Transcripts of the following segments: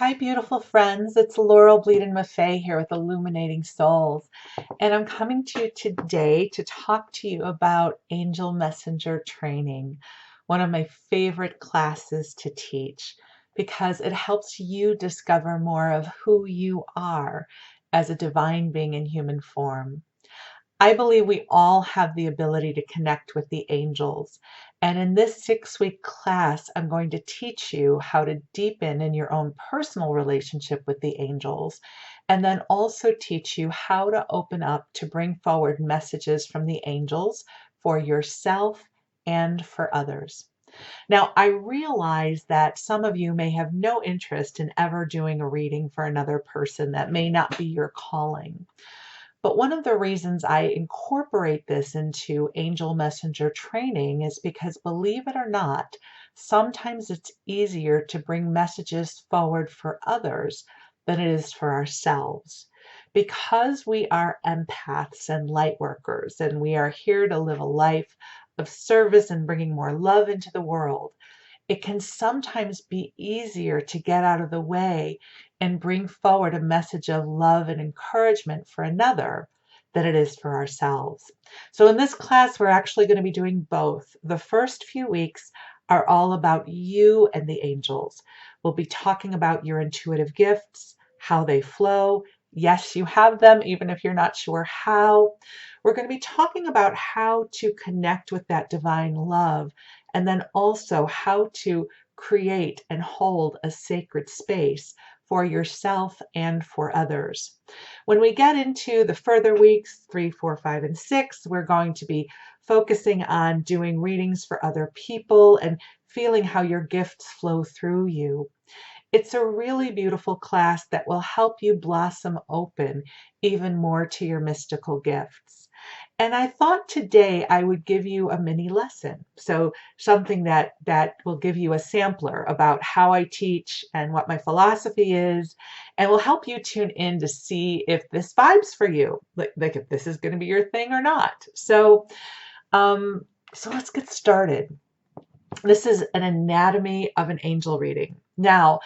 Hi, beautiful friends. It's Laurel Bleadon-Maffei here with Illuminating Souls. And I'm coming to you today to talk to you about Angel Messenger Training, one of my favorite classes to teach because it helps you discover more of who you are as a divine being in human form. I believe we all have the ability to connect with the angels. And in this 6-week class, I'm going to teach you how to deepen in your own personal relationship with the angels, and then also teach you how to open up to bring forward messages from the angels for yourself and for others. Now, I realize that some of you may have no interest in ever doing a reading for another person. That may not be your calling. But one of the reasons I incorporate this into angel messenger training is because, believe it or not, sometimes it's easier to bring messages forward for others than it is for ourselves. Because we are empaths and light workers, and we are here to live a life of service and bringing more love into the world, it can sometimes be easier to get out of the way and bring forward a message of love and encouragement for another than it is for ourselves. So in this class, we're actually going to be doing both. The first few weeks are all about you and the angels. We'll be talking about your intuitive gifts, how they flow. Yes, you have them, even if you're not sure how. We're going to be talking about how to connect with that divine love, and then also how to create and hold a sacred space for yourself and for others. When we get into the further weeks, 3, 4, 5, and 6, we're going to be focusing on doing readings for other people and feeling how your gifts flow through you. It's a really beautiful class that will help you blossom open even more to your mystical gifts. And I thought today I would give you a mini lesson. So something that will give you a sampler about how I teach and what my philosophy is, and will help you tune in to see if this vibes for you, like if this is going to be your thing or not. Um, so let's get started. This is an anatomy of an angel reading. Now,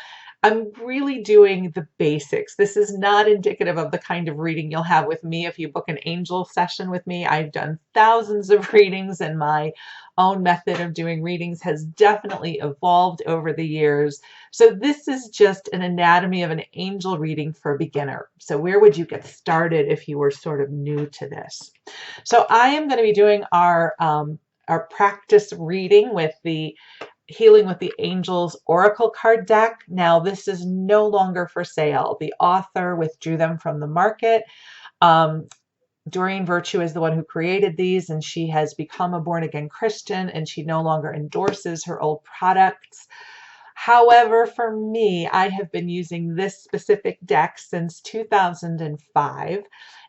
I'm really doing the basics. This is not indicative of the kind of reading you'll have with me if you book an angel session with me. I've done thousands of readings, and my own method of doing readings has definitely evolved over the years. So this is just an anatomy of an angel reading for a beginner. So where would you get started if you were sort of new to this? So I am going to be doing our practice reading with the Healing with the Angels Oracle card deck. Now, this is no longer for sale. The author withdrew them from the market. Um, Doreen Virtue is the one who created these, and she has become a born-again Christian, and she no longer endorses her old products. However, for me, I have been using this specific deck since 2005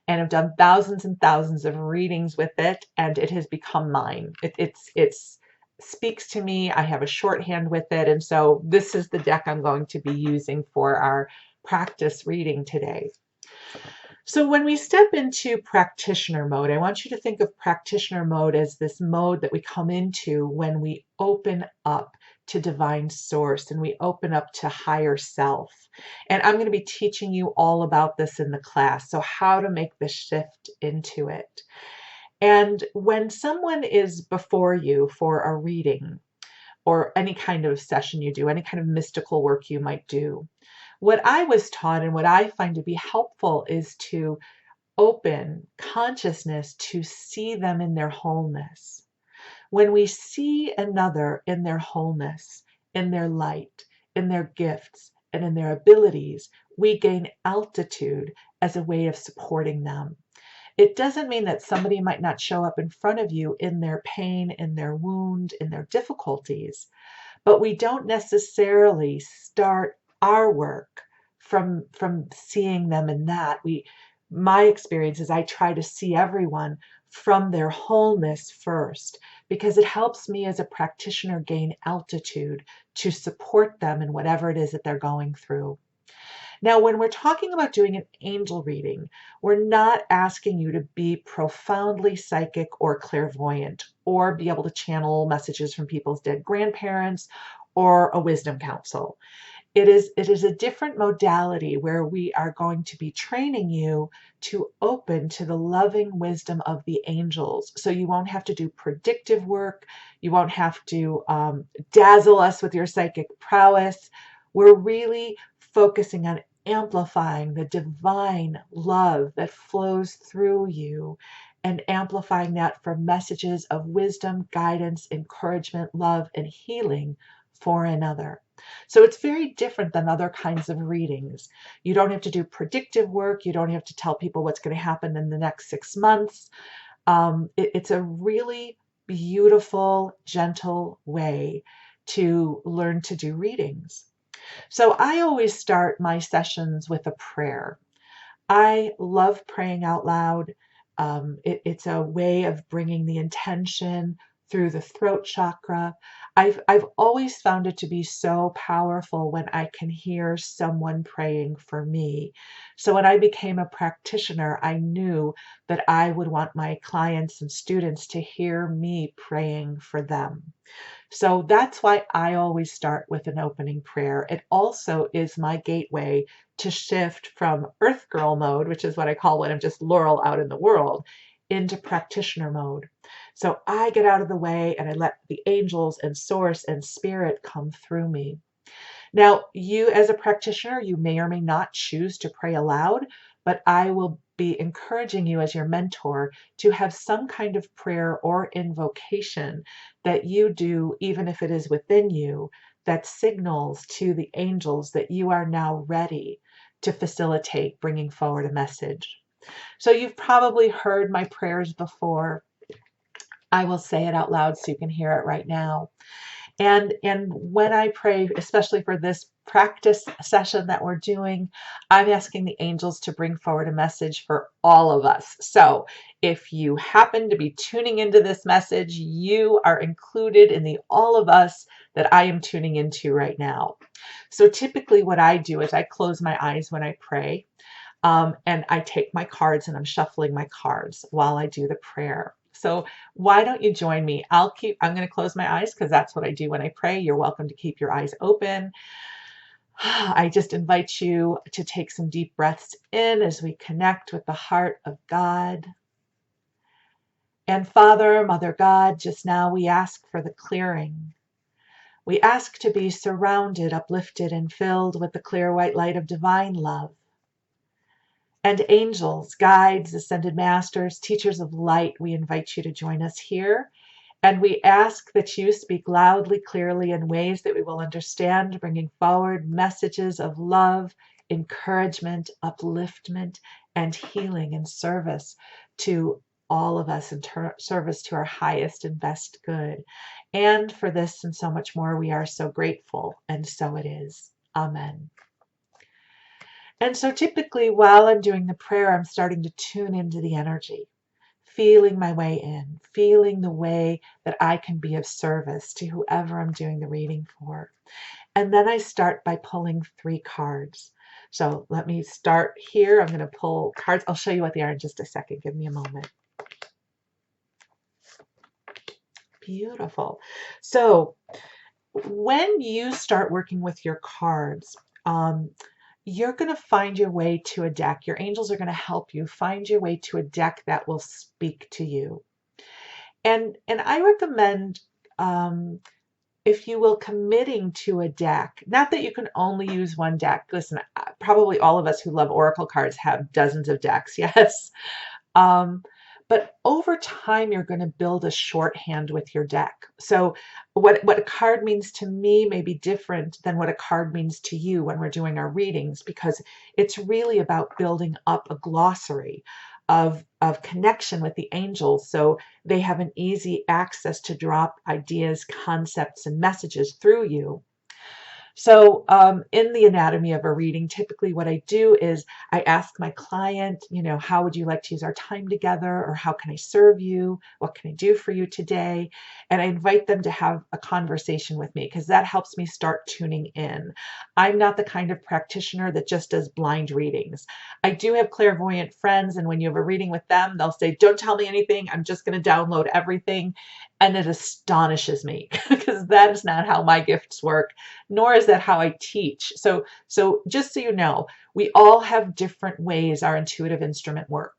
and have done thousands and thousands of readings with it, and it has become mine. It's speaks to me. I have a shorthand with it, and so this is the deck I'm going to be using for our practice reading today. So when we step into practitioner mode, I want you to think of practitioner mode as this mode that we come into when we open up to divine source and we open up to higher self. And I'm going to be teaching you all about this in the class, so how to make the shift into it. And when someone is before you for a reading or any kind of session you do, any kind of mystical work you might do, what I was taught and what I find to be helpful is to open consciousness to see them in their wholeness. When we see another in their wholeness, in their light, in their gifts, and in their abilities, we gain altitude as a way of supporting them. It doesn't mean that somebody might not show up in front of you in their pain, in their wound, in their difficulties, but we don't necessarily start our work from seeing them in that. My experience is I try to see everyone from their wholeness first, because it helps me as a practitioner gain altitude to support them in whatever it is that they're going through. Now, when we're talking about doing an angel reading, we're not asking you to be profoundly psychic or clairvoyant or be able to channel messages from people's dead grandparents or a wisdom council. it is a different modality where we are going to be training you to open to the loving wisdom of the angels. So you won't have to do predictive work. You won't have to dazzle us with your psychic prowess. We're really focusing on amplifying the divine love that flows through you and amplifying that for messages of wisdom, guidance, encouragement, love, and healing for another. So it's very different than other kinds of readings. You don't have to do predictive work. You don't have to tell people what's going to happen in the next 6 months. It's a really beautiful, gentle way to learn to do readings. So I always start my sessions with a prayer. I love praying out loud. It's a way of bringing the intention through the throat chakra. I've always found it to be so powerful when I can hear someone praying for me. So when I became a practitioner, I knew that I would want my clients and students to hear me praying for them. So that's why I always start with an opening prayer. It also is my gateway to shift from earth girl mode, which is what I call when I'm just Laurel out in the world, into practitioner mode. So I get out of the way and I let the angels and source and spirit come through me. Now, you as a practitioner, you may or may not choose to pray aloud, but I will be encouraging you as your mentor to have some kind of prayer or invocation that you do, even if it is within you, that signals to the angels that you are now ready to facilitate bringing forward a message. So you've probably heard my prayers before. I will say it out loud so you can hear it right now. And when I pray, especially for this practice session that we're doing, I'm asking the angels to bring forward a message for all of us. So if you happen to be tuning into this message, you are included in the all of us that I am tuning into right now. So typically what I do is I close my eyes when I pray. And I take my cards and I'm shuffling my cards while I do the prayer. So why don't you join me? I'm going to close my eyes because that's what I do when I pray. You're welcome to keep your eyes open. I just invite you to take some deep breaths in as we connect with the heart of God. And Father, Mother God, just now we ask for the clearing. We ask to be surrounded, uplifted, and filled with the clear white light of divine love. And angels, guides, ascended masters, teachers of light, we invite you to join us here. And we ask that you speak loudly, clearly, in ways that we will understand, bringing forward messages of love, encouragement, upliftment, and healing and service to all of us, in service to our highest and best good. And for this and so much more, we are so grateful, and so it is. Amen. And so typically while I'm doing the prayer, I'm starting to tune into the energy, feeling my way in, feeling the way that I can be of service to whoever I'm doing the reading for. And then I start by pulling 3 cards. So let me start here. I'm going to pull cards. I'll show you what they are in just a second. Give me a moment. Beautiful. So when you start working with your cards, you're going to find your way to a deck. Your angels are going to help you find your way to a deck that will speak to you. And I recommend, if you will, committing to a deck. Not that you can only use one deck. Listen, probably all of us who love oracle cards have dozens of decks, yes. But over time, you're going to build a shorthand with your deck. So what a card means to me may be different than what a card means to you when we're doing our readings, because it's really about building up a glossary of connection with the angels so they have an easy access to drop ideas, concepts, and messages through you. So in the anatomy of a reading, typically what I do is I ask my client, how would you like to use our time together? Or how can I serve you? What can I do for you today? And I invite them to have a conversation with me because that helps me start tuning in. I'm not the kind of practitioner that just does blind readings. I do have clairvoyant friends, and when you have a reading with them, they'll say, don't tell me anything. I'm just going to download everything. And it astonishes me because that is not how my gifts work, nor is that how I teach. So just so you know, we all have different ways our intuitive instrument works.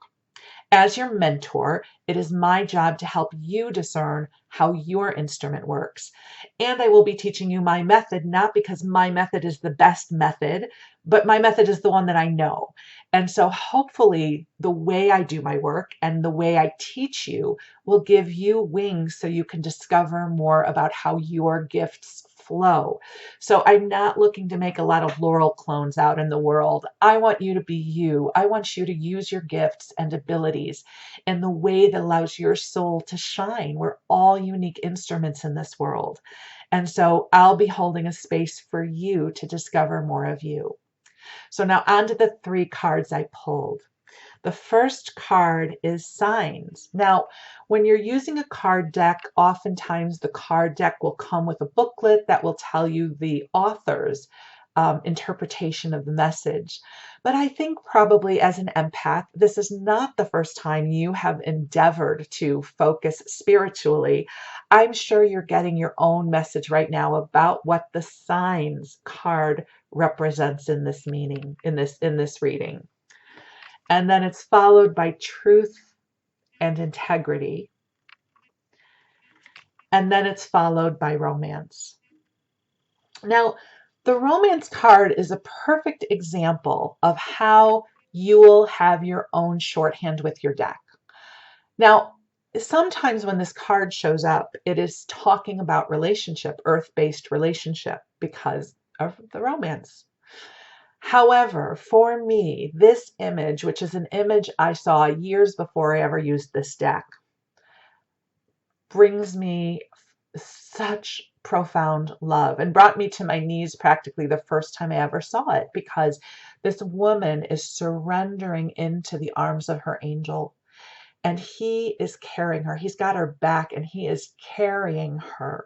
As your mentor, it is my job to help you discern how your instrument works. And I will be teaching you my method, not because my method is the best method, but my method is the one that I know. And so hopefully the way I do my work and the way I teach you will give you wings so you can discover more about how your gifts flow. So I'm not looking to make a lot of Laurel clones out in the world. I want you to be you. I want you to use your gifts and abilities in the way that allows your soul to shine. We're all unique instruments in this world. And so I'll be holding a space for you to discover more of you. So now on to the 3 cards I pulled. The first card is signs. Now, when you're using a card deck, oftentimes the card deck will come with a booklet that will tell you the author's interpretation of the message. But I think probably as an empath, this is not the first time you have endeavored to focus spiritually. I'm sure you're getting your own message right now about what the signs card represents in this meaning, in this reading. And then it's followed by truth and integrity. And then it's followed by romance. Now, the romance card is a perfect example of how you will have your own shorthand with your deck. Now, sometimes when this card shows up, it is talking about relationship, earth-based relationship, because of the romance. However, for me, this image, which is an image I saw years before I ever used this deck, brings me such profound love and brought me to my knees practically the first time I ever saw it, because this woman is surrendering into the arms of her angel, and he is carrying her. He's got her back and he is carrying her.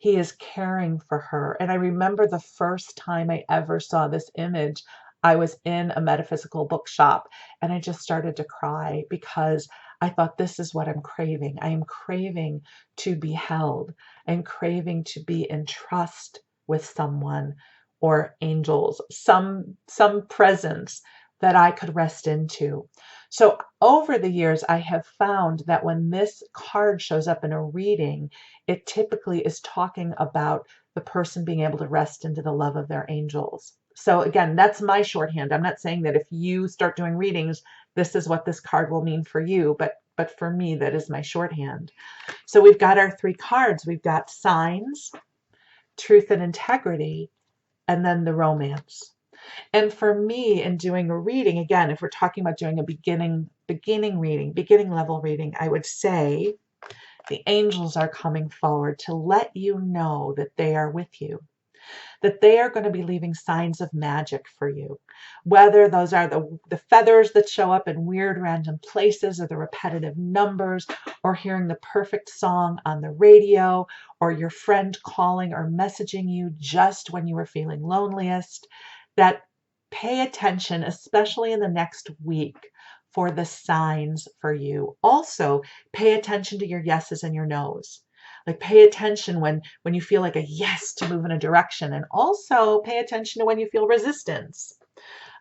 He is caring for her. And I remember the first time I ever saw this image, I was in a metaphysical bookshop and I just started to cry because I thought, this is what I'm craving. I am craving to be held. I'm craving to be in trust with someone or angels, some presence that I could rest into. So over the years, I have found that when this card shows up in a reading, it typically is talking about the person being able to rest into the love of their angels. So again, that's my shorthand. I'm not saying that if you start doing readings, this is what this card will mean for you, but for me, that is my shorthand. So we've got our 3 cards. We've got signs, truth and integrity, and then the romance. And for me, in doing a reading, again, if we're talking about doing a beginning reading, beginning level reading, I would say the angels are coming forward to let you know that they are with you, that they are going to be leaving signs of magic for you. Whether those are the feathers that show up in weird random places, or the repetitive numbers, or hearing the perfect song on the radio, or your friend calling or messaging you just when you were feeling loneliest, that pay attention, especially in the next week, for the signs for you. Also, pay attention to your yeses and your nos. Like, pay attention when you feel like a yes to move in a direction, and also pay attention to when you feel resistance.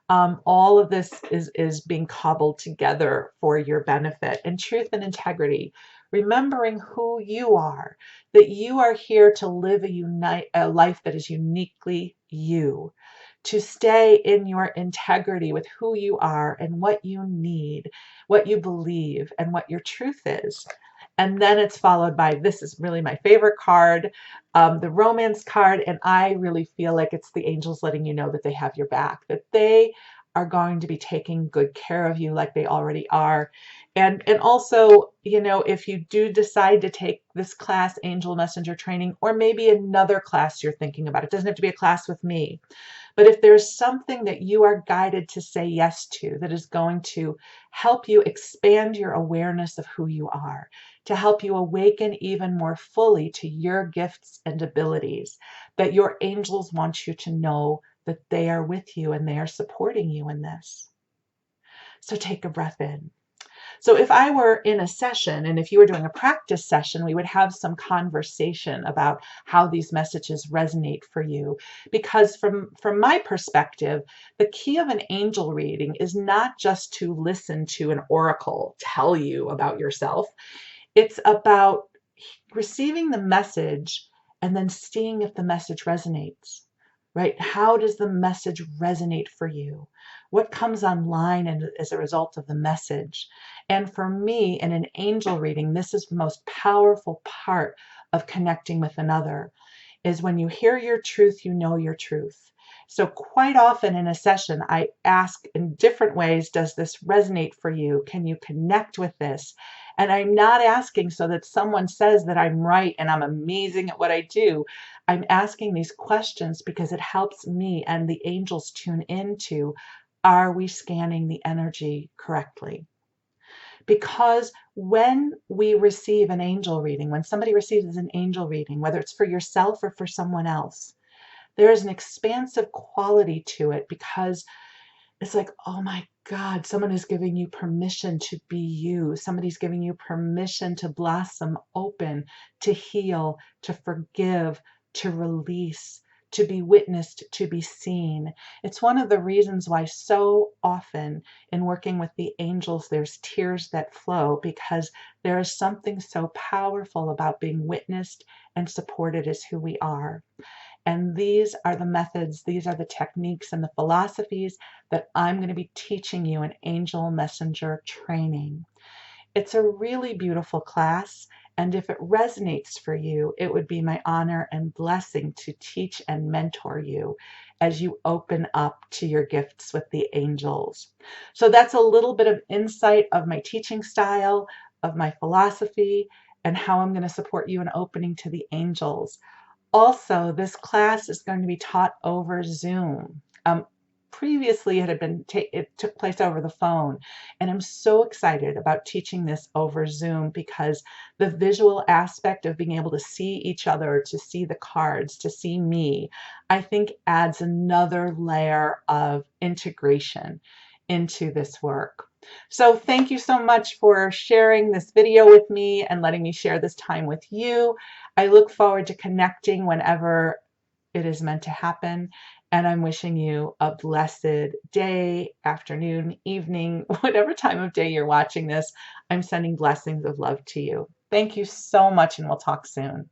All of this is being cobbled together for your benefit. And truth and integrity, remembering who you are, that you are here to live a life that is uniquely you, to stay in your integrity with who you are and what you need, what you believe, and what your truth is. And then it's followed by, this is really my favorite card, the romance card. And I really feel like it's the angels letting you know that they have your back, that they are going to be taking good care of you like they already are. And also, you know, if you do decide to take this class, Angel Messenger Training, or maybe another class you're thinking about, it doesn't have to be a class with me. But if there's something that you are guided to say yes to that is going to help you expand your awareness of who you are, to help you awaken even more fully to your gifts and abilities, that your angels want you to know that they are with you and they are supporting you in this. So take a breath in. So if I were in a session and if you were doing a practice session, we would have some conversation about how these messages resonate for you. Because from my perspective, the key of an angel reading is not just to listen to an oracle tell you about yourself. It's about receiving the message and then seeing if the message resonates, right? How does the message resonate for you? What comes online as a result of the message? And for me, in an angel reading, this is the most powerful part of connecting with another, is when you hear your truth, you know your truth. So quite often in a session, I ask in different ways, does this resonate for you? Can you connect with this? And I'm not asking so that someone says that I'm right and I'm amazing at what I do. I'm asking these questions because it helps me and the angels tune into, are we scanning the energy correctly? Because when we receive an angel reading, when somebody receives an angel reading, whether it's for yourself or for someone else, there is an expansive quality to it because it's like, oh my God, someone is giving you permission to be you. Somebody's giving you permission to blossom open, to heal, to forgive, to release, to be witnessed, to be seen. It's one of the reasons why so often in working with the angels, there's tears that flow because there is something so powerful about being witnessed and supported as who we are. And these are the methods, these are the techniques and the philosophies that I'm going to be teaching you in Angel Messenger training. It's a really beautiful class, and if it resonates for you, it would be my honor and blessing to teach and mentor you as you open up to your gifts with the angels. So that's a little bit of insight of my teaching style, of my philosophy, and how I'm going to support you in opening to the angels. Also, this class is going to be taught over Zoom. Previously, it took place over the phone, and I'm so excited about teaching this over Zoom because the visual aspect of being able to see each other, to see the cards, to see me, I think adds another layer of integration into this work. So thank you so much for sharing this video with me and letting me share this time with you. I look forward to connecting whenever it is meant to happen. And I'm wishing you a blessed day, afternoon, evening, whatever time of day you're watching this. I'm sending blessings of love to you. Thank you so much, and we'll talk soon.